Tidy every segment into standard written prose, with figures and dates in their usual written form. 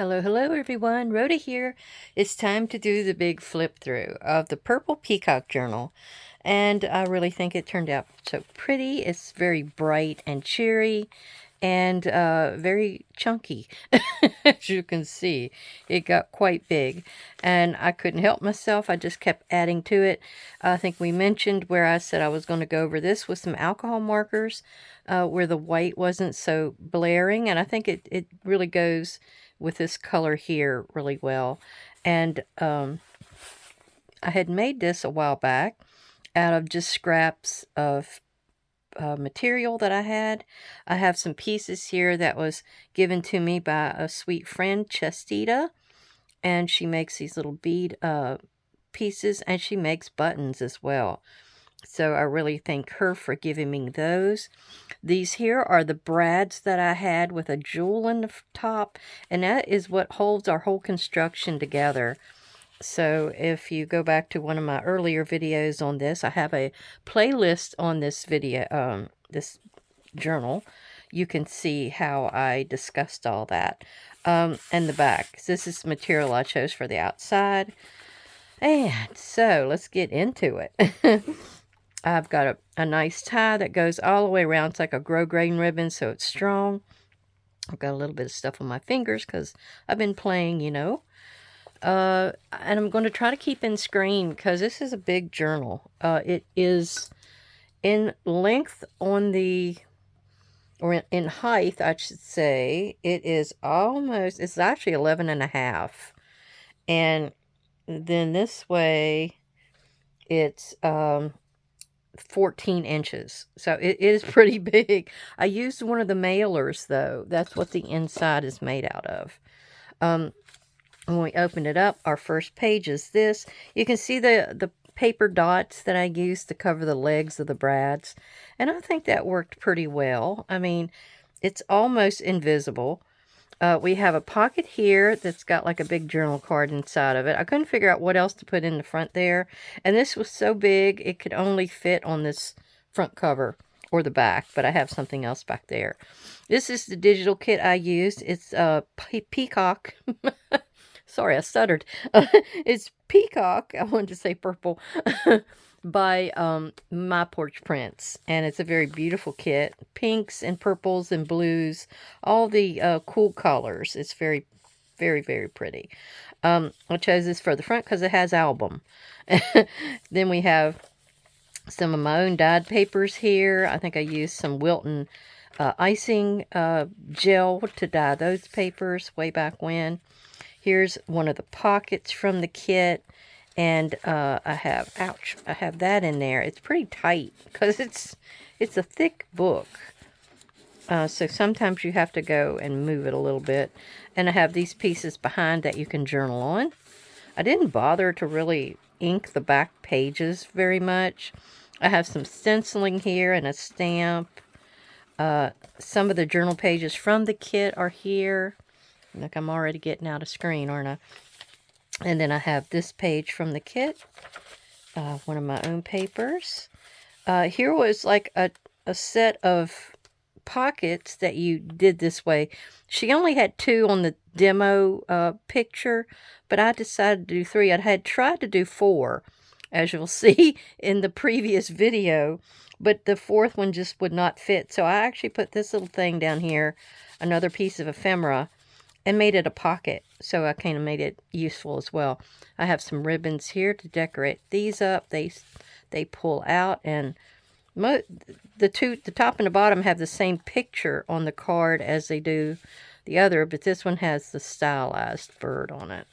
Hello, hello everyone, Rhoda here. It's time to do the big flip through of the Purple Peacock Journal. And I really think it turned out so pretty. It's very bright and cheery and very chunky. As you can see, it got quite big. And I couldn't help myself. I just kept adding to it. I think we mentioned where I said I was going to go over this with some alcohol markers where the white wasn't so blaring. And I think it really goes with this color here really well. And I had made this a while back out of just scraps of material that I had. I have some pieces here that was given to me by a sweet friend, Chestita, and she makes these little bead pieces, and she makes buttons as well. So I really thank her for giving me those. These here are the brads that I had with a jewel in the top, and that is what holds our whole construction together. So if you go back to one of my earlier videos on this, I have a playlist on this video, this journal. You can see how I discussed all that. And the back. This is the material I chose for the outside. And so let's get into it. I've got a nice tie that goes all the way around. It's like a grosgrain ribbon, so it's strong. I've got a little bit of stuff on my fingers because I've been playing, you know. And I'm going to try to keep in screen because this is a big journal. It is in length on the, or in height, I should say. It is almost, it's actually 11.5. And then this way, it's 14 inches. So it is pretty big. I used one of the mailers, though. That's what the inside is made out of. When we open it up, our first page is this. You can see the paper dots that I used to cover the legs of the brads. And I think that worked pretty well. I mean, it's almost invisible. We have a pocket here that's got like a big journal card inside of it. I couldn't figure out what else to put in the front there. And this was so big, it could only fit on this front cover or the back. But I have something else back there. This is the digital kit I used. It's Peacock. Sorry, I stuttered. It's Peacock. I wanted to say purple. By My Porch Prints, and it's a very beautiful kit. Pinks and purples and blues, all the cool colors. It's very, very, very pretty. I chose this for the front because it has album. Then we have some of my own dyed papers here. I think I used some Wilton icing gel to dye those papers way back when. Here's one of the pockets from the kit. And I have that in there. It's pretty tight because it's a thick book. So sometimes you have to go and move it a little bit. And I have these pieces behind that you can journal on. I didn't bother to really ink the back pages very much. I have some stenciling here and a stamp. Some of the journal pages from the kit are here. Look, I'm already getting out of screen, aren't I? And then I have this page from the kit, one of my own papers. Here was like a set of pockets that you did this way. She only had 2 on the demo picture, but I decided to do 3. I had tried to do 4, as you'll see in the previous video, but the 4th one just would not fit. So I actually put this little thing down here, another piece of ephemera, and made it a pocket, so I kind of made it useful as well. I have some ribbons here to decorate these up. They pull out, and the top and the bottom have the same picture on the card as they do the other, but this one has the stylized bird on it.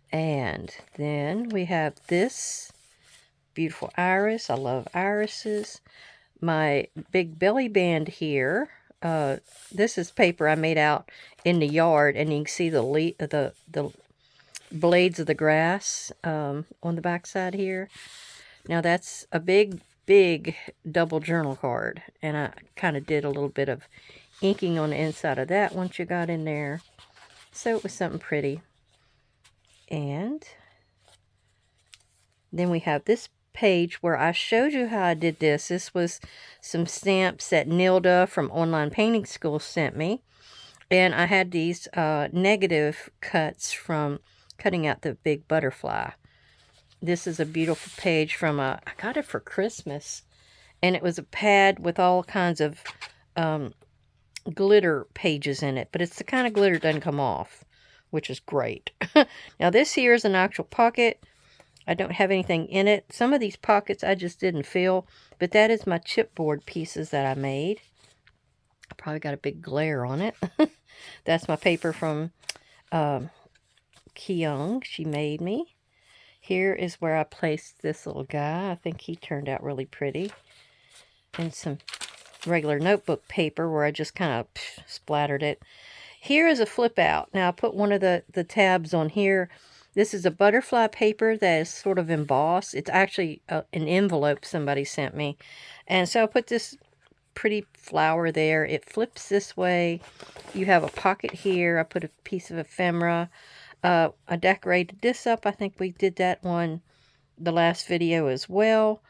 And then we have this beautiful iris. I love irises. My big belly band here. This is paper I made out in the yard, and you can see the blades of the grass on the back side here. Now that's a big double journal card, and I kind of did a little bit of inking on the inside of that once you got in there. So it was something pretty. And then we have this page where I showed you how I did this. This was some stamps that Nilda from Online Painting School sent me. And I had these negative cuts from cutting out the big butterfly. This is a beautiful page from I got it for Christmas. And it was a pad with all kinds of glitter pages in it. But it's the kind of glitter that doesn't come off, which is great. Now this here is an actual pocket. I don't have anything in it. Some of these pockets I just didn't fill. But that is my chipboard pieces that I made. I probably got a big glare on it. That's my paper from Kyung. She made me. Here is where I placed this little guy. I think he turned out really pretty. And some regular notebook paper where I just kind of splattered it. Here is a flip out. Now I put one of the tabs on here. This is a butterfly paper that is sort of embossed. It's actually an envelope somebody sent me. And so I put this pretty flower there. It flips this way. You have a pocket here. I put a piece of ephemera. I decorated this up. I think we did that one the last video as well.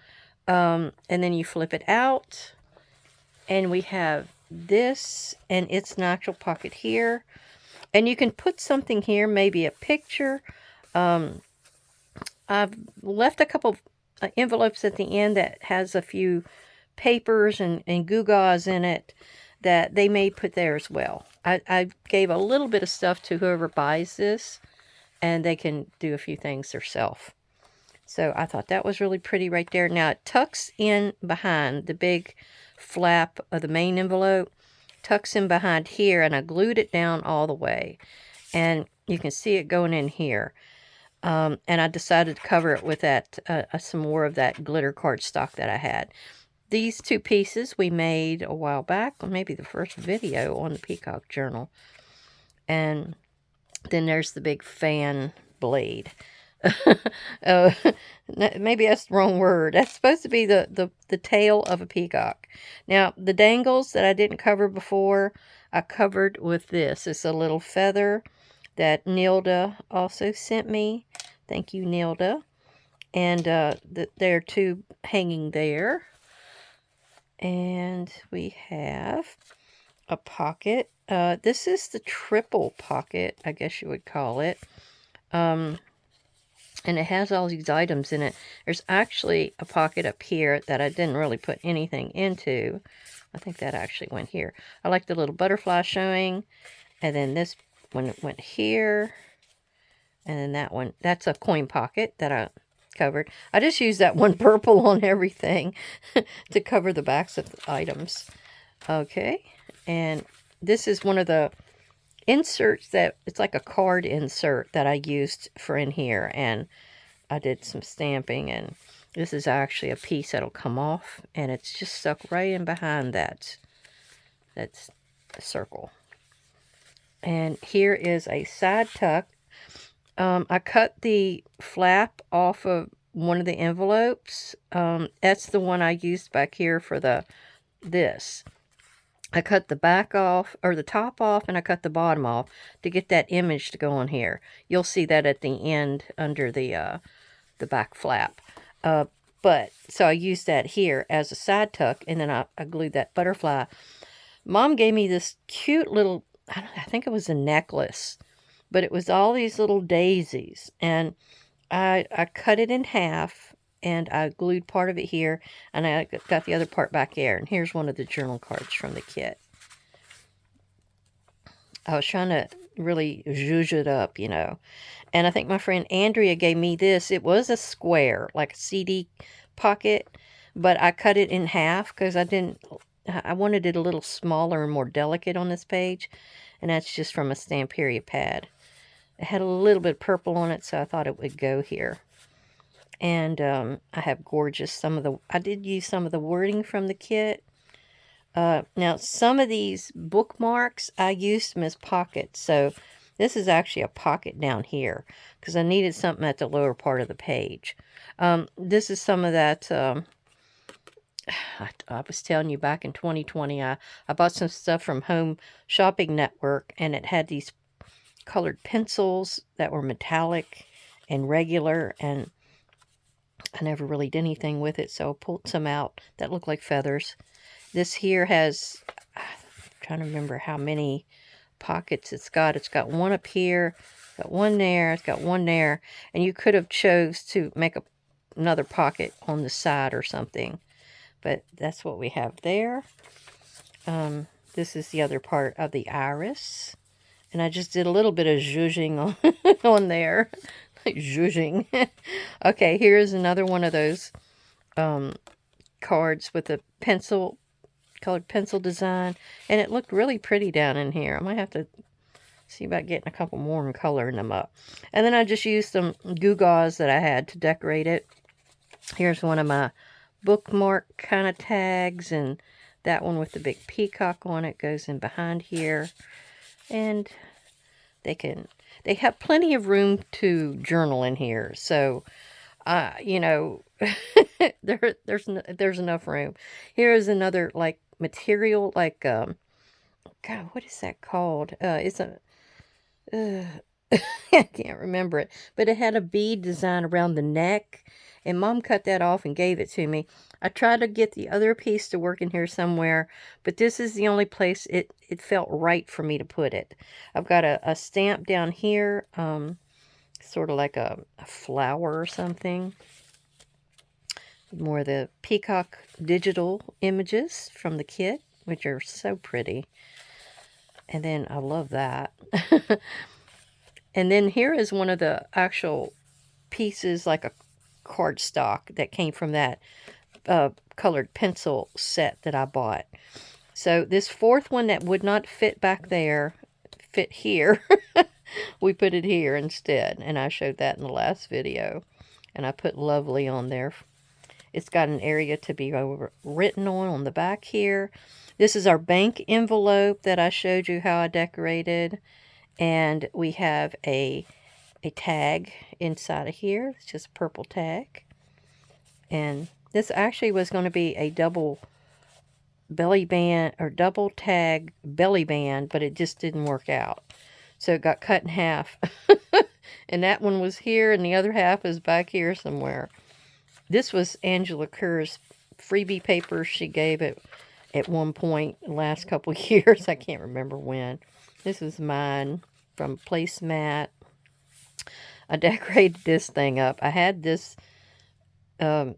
And then you flip it out. And we have this. And it's an actual pocket here. And you can put something here. Maybe a picture. I've left a couple envelopes at the end that has a few papers and gewgaws in it that they may put there as well. I gave a little bit of stuff to whoever buys this, and they can do a few things themselves. So I thought that was really pretty right there. Now it tucks in behind the big flap of the main envelope, tucks in behind here, and I glued it down all the way. And you can see it going in here. And I decided to cover it with that some more of that glitter cardstock that I had. These two pieces we made a while back, or maybe the first video on the Peacock Journal. And then there's the big fan blade. Maybe that's the wrong word. That's supposed to be the tail of a peacock. Now, the dangles that I didn't cover before, I covered with this. It's a little feather that Nilda also sent me. Thank you, Nilda. And there are two hanging there. And we have a pocket. This is the triple pocket, I guess you would call it. And it has all these items in it. There's actually a pocket up here that I didn't really put anything into. I think that actually went here. I like the little butterfly showing. And then this one went here. And then that one, that's a coin pocket that I covered. I just used that one purple on everything to cover the backs of the items. Okay, and this is one of the inserts that, it's like a card insert that I used for in here, and I did some stamping, and this is actually a piece that'll come off, and it's just stuck right in behind that's a circle. And here is a side tuck. I cut the flap off of one of the envelopes. That's the one I used back here for this. I cut the back off, or the top off, and I cut the bottom off to get that image to go on here. You'll see that at the end under the back flap. So I used that here as a side tuck, and then I glued that butterfly. Mom gave me this cute little, I think it was a necklace, but it was all these little daisies, and I cut it in half, and I glued part of it here, and I got the other part back there. And here's one of the journal cards from the kit. I was trying to really zhuzh it up, you know. And I think my friend Andrea gave me this. It was a square, like a CD pocket, but I cut it in half because I wanted it a little smaller and more delicate on this page. And that's just from a Stamperia pad. It had a little bit of purple on it, so I thought it would go here. And I have gorgeous, I did use some of the wording from the kit. Now, some of these bookmarks, I used them as pockets. So this is actually a pocket down here because I needed something at the lower part of the page. This is some of that, I was telling you back in 2020, I bought some stuff from Home Shopping Network, and it had these colored pencils that were metallic and regular, and I never really did anything with it, so I pulled some out that looked like feathers. This here has, I'm trying to remember how many pockets it's got. It's got one up here, got one there, it's got one there, and you could have chose to make another pocket on the side or something, but that's what we have there. This is the other part of the iris, and I just did a little bit of zhuzhing on, on there. Zhuzhing. Okay, here's another one of those cards with a colored pencil design, and it looked really pretty down in here. I might have to see about getting a couple more and coloring them up. And then I just used some gewgaws that I had to decorate it. Here's one of my bookmark kind of tags, and that one with the big peacock on it goes in behind here. And they have plenty of room to journal in here. So, you know, there's enough room. Here's another, like, material, like, God, what is that called? It's a, I can't remember it, but it had a bead design around the neck, and Mom cut that off and gave it to me. I tried to get the other piece to work in here somewhere, but this is the only place it felt right for me to put it. I've got a stamp down here, sort of like a flower or something. More of the peacock digital images from the kit, which are so pretty. And then I love that. And then here is one of the actual pieces, like a cardstock that came from that colored pencil set that I bought. So this fourth one that would not fit back there, fit here. We put it here instead, and I showed that in the last video. And I put lovely on there. It's got an area to be written on the back here. This is our bank envelope that I showed you how I decorated. And we have a tag inside of here. It's just a purple tag. And this actually was going to be a double belly band, or double tag belly band, but it just didn't work out. So it got cut in half. And that one was here, and the other half is back here somewhere. This was Angela Kerr's freebie paper she gave it at one point the last couple of years. I can't remember when. This is mine from Placemat. I decorated this thing up. I had this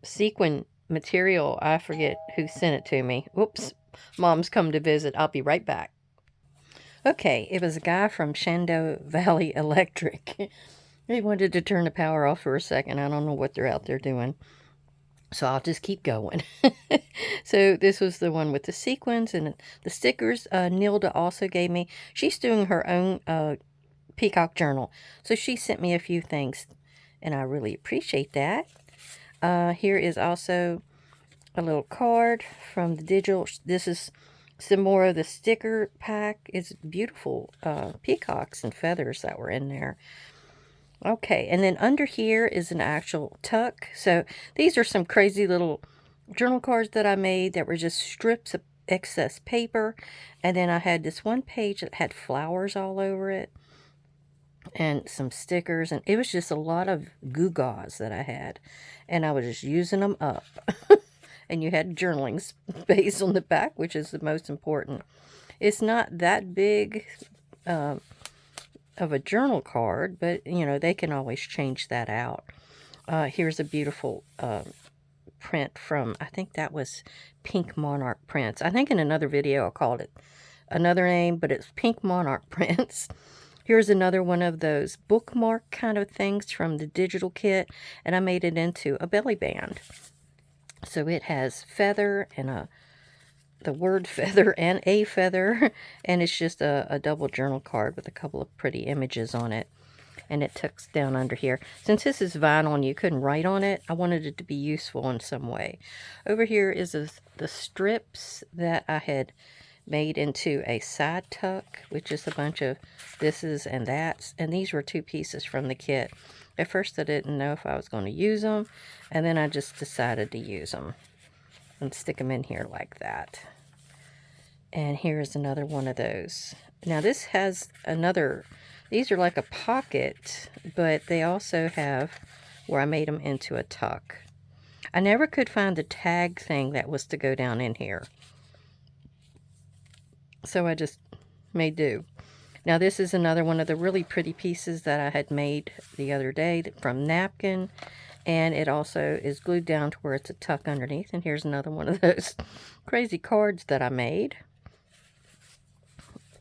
sequin material. I forget who sent it to me. Whoops. Mom's come to visit. I'll be right back. Okay, it was a guy from Shenandoah Valley Electric. They wanted to turn the power off for a second. I don't know what they're out there doing. So I'll just keep going. So this was the one with the sequins and the stickers Nilda also gave me. She's doing her own peacock journal. So she sent me a few things, and I really appreciate that. Here is also a little card from the digital. This is some more of the sticker pack. It's beautiful peacocks and feathers that were in there. Okay, and then under here is an actual tuck. So these are some crazy little journal cards that I made that were just strips of excess paper. And then I had this one page that had flowers all over it and some stickers. And it was just a lot of gewgaws that I had. And I was just using them up. And you had journaling space on the back, which is the most important. It's not that big of a journal card, but you know, they can always change that out. Here's a beautiful print from, I think that was Pink Monarch Prints. I think in another video I called it another name, but it's Pink Monarch Prints. Here's another one of those bookmark kind of things from the digital kit, and I made it into a belly band. So it has feather and the word feather and a feather, and it's just a double journal card with a couple of pretty images on it, and it tucks down under here. Since this is vinyl and you couldn't write on it, I wanted it to be useful in some way. Over here is the strips that I had made into a side tuck, which is a bunch of thises and that's, and these were two pieces from the kit. At first I didn't know if I was going to use them, and then I just decided to use them and stick them in here like that. And here's another one of those. Now this has another, these are like a pocket, but they also have where I made them into a tuck. I never could find the tag thing that was to go down in here, so I just made do. Now this is another one of the really pretty pieces that I had made the other day from napkin. And it also is glued down to where it's a tuck underneath. And here's another one of those crazy cards that I made.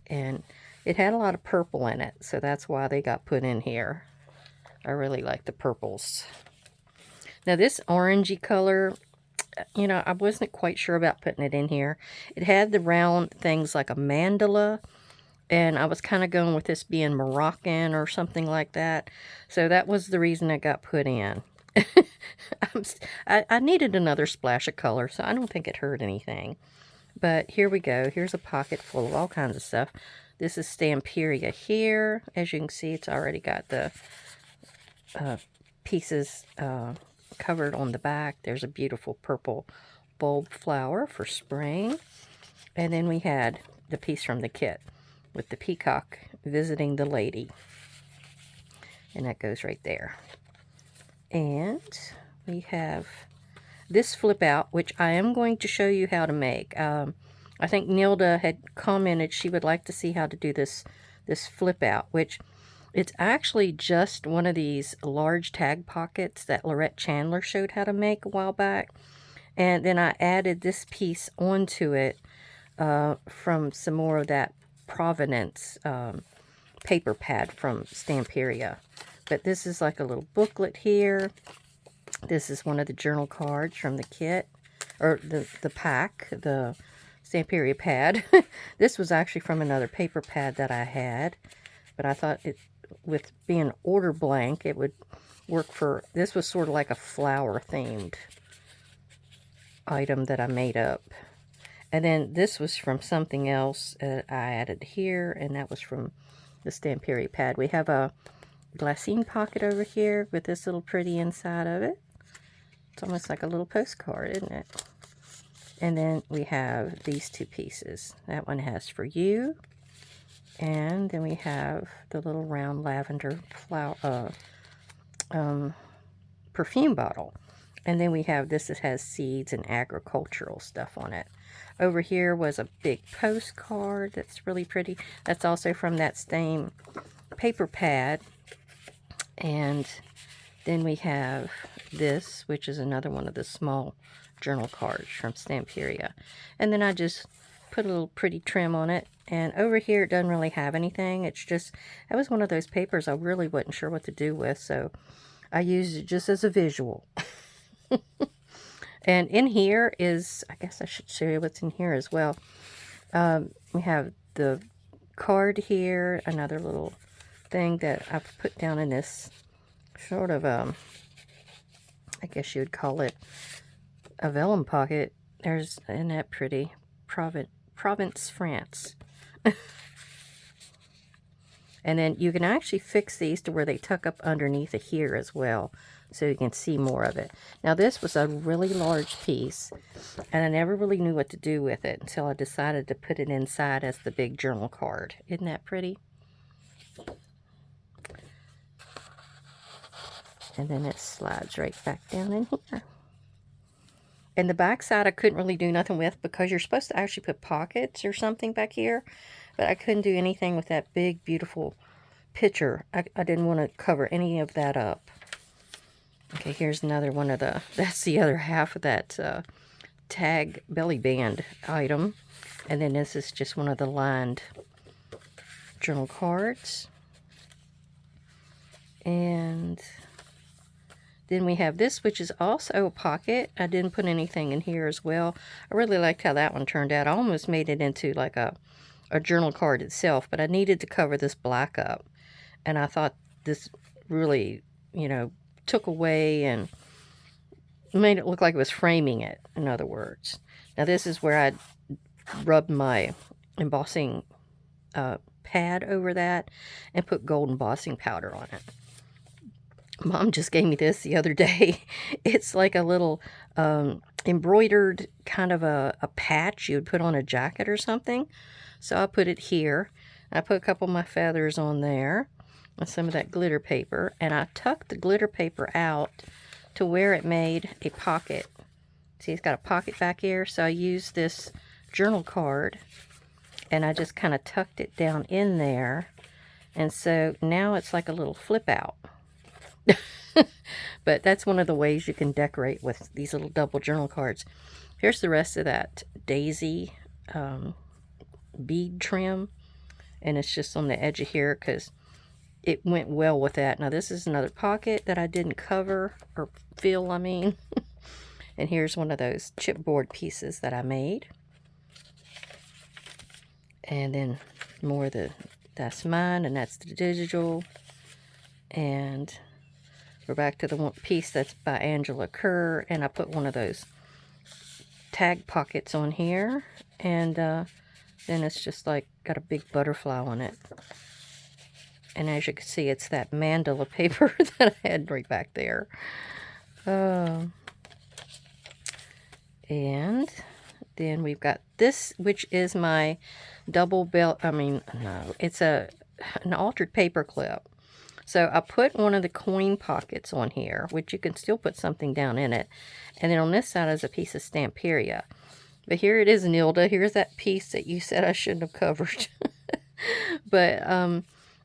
And it had a lot of purple in it, so that's why they got put in here. I really like the purples. Now this orangey color, you know, I wasn't quite sure about putting it in here. It had the round things like a mandala, and I was kind of going with this being Moroccan or something like that. So that was the reason it got put in. I needed another splash of color, so I don't think it hurt anything. But here we go. Here's a pocket full of all kinds of stuff. This is Stamperia here. As you can see, it's already got the pieces covered on the back. There's a beautiful purple bulb flower for spring. And then we had the piece from the kit with the peacock visiting the lady. And that goes right there. And we have this flip out, which I am going to show you how to make. I think Nilda had commented she would like to see how to do this flip out, which it's actually just one of these large tag pockets that Lorette Chandler showed how to make a while back. And then I added this piece onto it from some more of that Provenance paper pad from Stamperia. But this is like a little booklet here. This is one of the journal cards from the kit, or the pack, the Stamperia pad. This was actually from another paper pad that I had, but I thought it, with being order blank, it would work for, this was sort of like a flower themed item that I made up. And then this was from something else that I added here, and that was from the Stamperia pad. We have a glassine pocket over here with this little pretty inside of it. It's almost like a little postcard, isn't it? And then we have these two pieces. That one has for you. And then we have the little round lavender flower, perfume bottle. And then we have this that has seeds and agricultural stuff on it. Over here was a big postcard that's really pretty. That's also from that same paper pad. And then we have this, which is another one of the small journal cards from Stamperia. And then I just put a little pretty trim on it. And over here, it doesn't really have anything. It's just, that was one of those papers I really wasn't sure what to do with. So I used it just as a visual. And in here is, I guess I should show you what's in here as well. We have the card here, another little thing that I've put down in this sort of, I guess you would call it a vellum pocket. There's, isn't that pretty? Provence, France. And then you can actually fix these to where they tuck up underneath of here as well, so you can see more of it. Now this was a really large piece, and I never really knew what to do with it until I decided to put it inside as the big journal card. Isn't that pretty? And then it slides right back down in here. And the back side I couldn't really do nothing with because you're supposed to actually put pockets or something back here. But I couldn't do anything with that big, beautiful picture. I didn't want to cover any of that up. Okay, here's another one of the, that's the other half of that tag belly band item. And then this is just one of the lined journal cards. And then we have this, which is also a pocket. I didn't put anything in here as well. I really liked how that one turned out. I almost made it into like a journal card itself, but I needed to cover this black up. And I thought this really, you know, took away and made it look like it was framing it, in other words. Now this is where I rubbed my embossing pad over that and put gold embossing powder on it. Mom just gave me this the other day. It's like a little embroidered kind of a patch you would put on a jacket or something. So I put it here. I put a couple of my feathers on there and some of that glitter paper. And I tucked the glitter paper out to where it made a pocket. See, it's got a pocket back here. So I used this journal card and I just kind of tucked it down in there. And so now it's like a little flip out. But that's one of the ways you can decorate with these little double journal cards. Here's the rest of that daisy bead trim. And it's just on the edge of here because it went well with that. Now this is another pocket that I didn't cover or fill, I mean. And here's one of those chipboard pieces that I made. And then more of that's mine, and that's the digital. And we're back to the one piece that's by Angela Kerr, and I put one of those tag pockets on here, and then it's just like got a big butterfly on it. And as you can see, it's that mandala paper that I had right back there. And then we've got this, which is my double belt. I mean, no, it's an altered paper clip. So I put one of the coin pockets on here, which you can still put something down in it. And then on this side is a piece of Stamperia. But here it is, Nilda. Here's that piece that you said I shouldn't have covered. But I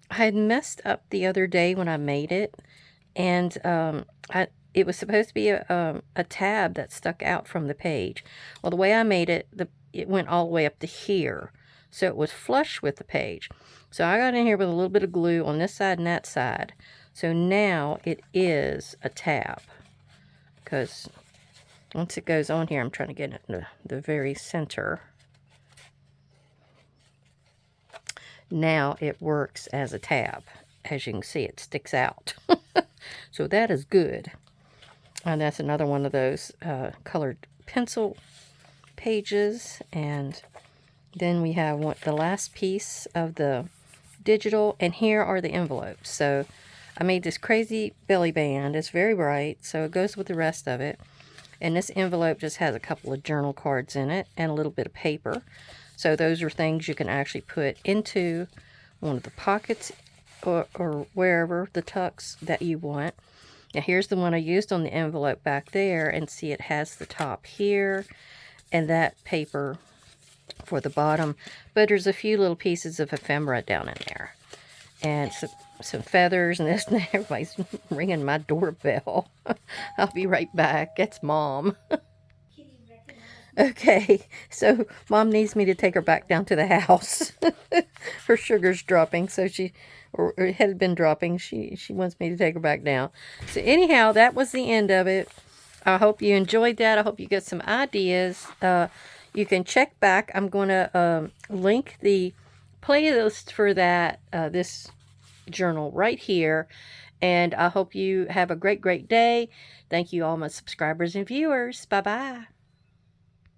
had messed up the other day when I made it. And it was supposed to be a tab that stuck out from the page. Well, the way I made it, it went all the way up to here. So it was flush with the page. So I got in here with a little bit of glue on this side and that side. So now it is a tab. Because once it goes on here, I'm trying to get it in the very center. Now it works as a tab. As you can see, it sticks out. So that is good. And that's another one of those colored pencil pages. And then we have the last piece of the digital, and here are the envelopes. So I made this crazy belly band. It's very bright, so it goes with the rest of it. And this envelope just has a couple of journal cards in it and a little bit of paper. So those are things you can actually put into one of the pockets or wherever, the tucks that you want. Now here's the one I used on the envelope back there, and see it has the top here and that paper for the bottom, but there's a few little pieces of ephemera down in there, and some feathers and this, and that. Everybody's ringing my doorbell. I'll be right back. It's Mom. Okay, so Mom needs me to take her back down to the house. Her sugar's dropping, so or it had been dropping. She wants me to take her back down. So anyhow, that was the end of it. I hope you enjoyed that. I hope you get some ideas. You can check back. I'm going to link the playlist for that this journal right here. And I hope you have a great day. Thank you all my subscribers and viewers. Bye-bye.